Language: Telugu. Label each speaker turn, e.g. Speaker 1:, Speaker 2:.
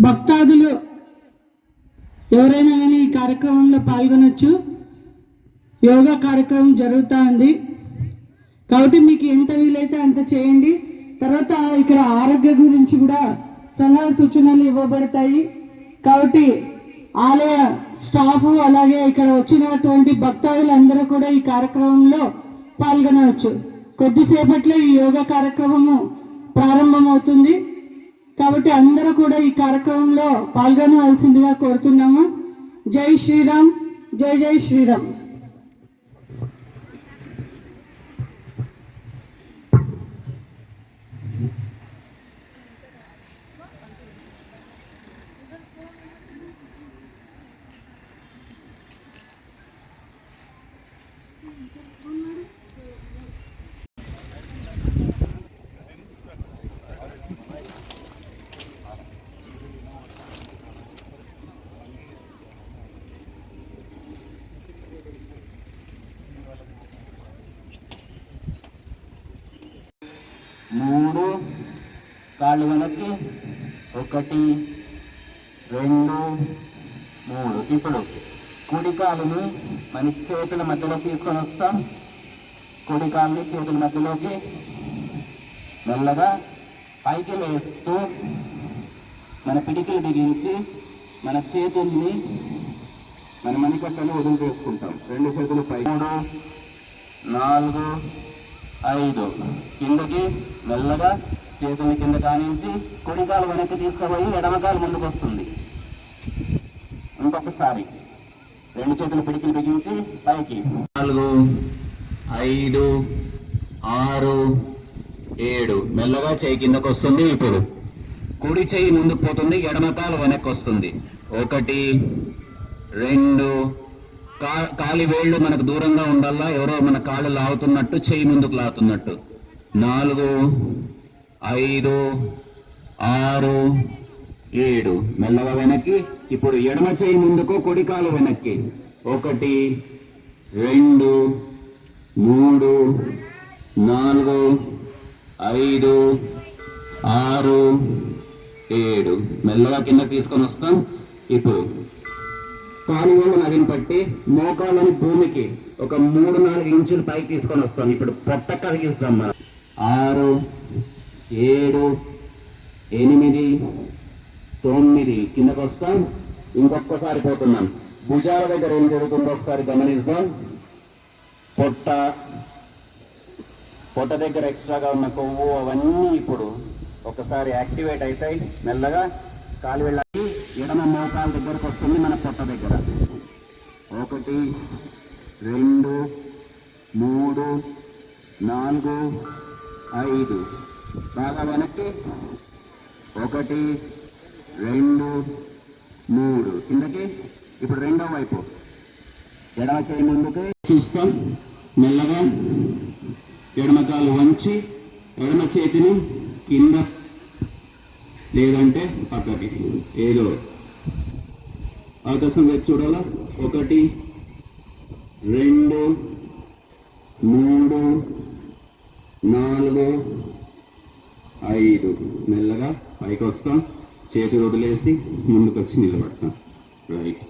Speaker 1: భక్తాదులు ఎవరైనా కానీ ఈ కార్యక్రమంలో పాల్గొనొచ్చు. యోగా కార్యక్రమం జరుగుతూ ఉంది కాబట్టి మీకు ఎంత వీలైతే అంత చేయండి. తర్వాత ఇక్కడ ఆరోగ్య గురించి కూడా సలహా సూచనలు ఇవ్వబడతాయి. కాబట్టి ఆలయ స్టాఫ్ అలాగే ఇక్కడ వచ్చినటువంటి భక్తాదులందరూ కూడా ఈ కార్యక్రమంలో పాల్గొనవచ్చు. కొద్దిసేపట్లో ఈ యోగా కార్యక్రమము ప్రారంభమవుతుంది కాబట్టి అందరూ కూడా ఈ కార్యక్రమంలో పాల్గొనవలసిందిగా కోరుతున్నాము. జై శ్రీరామ్, జై జై శ్రీరామ్.
Speaker 2: మూడు కాళ్ళు వెనక్కి, 1 2 3. ఇప్పుడు కుడి కాలుని మన చేతుల మధ్యలో తీసుకొని వస్తాం. కుడి కాలుని చేతుల మధ్యలోకి మెల్లగా పైకి లేస్తూ మన పిడికిలు బిగించి మన చేతుల్ని మన మణికట్టని వదిలిపేసుకుంటాం. 2 చేతులు పై. 3 4 5 కిందకి మెల్లగా చేతుల్ని కింద కానించి కుడికాలు వెనక్కి తీసుకుపోయి ఎడమకాలు ముందుకు వస్తుంది. ఇంకొకసారి 2 చేతులు పిడికిలు బిగించి పైకి. 4 5 6 7 మెల్లగా చేయి కిందకు వస్తుంది. ఇప్పుడు కుడి చేయి ముందుకు పోతుంది, ఎడమకాలు వెనక్కి వస్తుంది. 1 2 కాలి వేళ్ళు మనకు దూరంగా ఉండాలా, ఎవరో మన కాళ్ళు లాగుతున్నట్టు, చేయి ముందుకు లాగుతున్నట్టు. 4 5 6 7 మెల్లగా వెనక్కి. ఇప్పుడు ఎడమ చేయి ముందుకు, కుడి కాలు వెనక్కి. 1 2 3 4 5 6 7 మెల్లగా కింద తీసుకొని వస్తాం. ఇప్పుడు కాలువలు నదిని పట్టి మోకాలని భూమికి ఒక 3-4 ఇంచులు పైకి తీసుకొని వస్తాం. ఇప్పుడు పొట్ట కలిగిస్తాం. మనం 6 7 8 9 కిందకు వస్తాం. ఇంకొకసారి పోతున్నాం. భుజాల దగ్గర ఏం జరుగుతుందో ఒకసారి గమనిస్తాం. పొట్ట దగ్గర ఎక్స్ట్రాగా ఉన్న కొవ్వు అవన్నీ ఇప్పుడు ఒకసారి యాక్టివేట్ అవుతాయి. మెల్లగా కాలు వెళ్ళాలి. ఎడమ మోకాల దగ్గరకు వస్తుంది మన పొట్ట దగ్గర. 1 2 3 4 5 బాగా వెనక్కి. 1 2 3 కిందకి. ఇప్పుడు రెండో వైపు ఎడమ చేయి ముందుకు చూస్తాం. మెల్లగా ఎడమకాలు వంచి ఎడమ చేతిని కింద లేదంటే పక్కకి ఏదో అవకాశం వేసి చూడాలా. 1 2 3 4 5 మెల్లగా పైకి వస్తాం. చేతులు వదిలేసి ముందుకు వచ్చి నిలబడతాం. రైట్.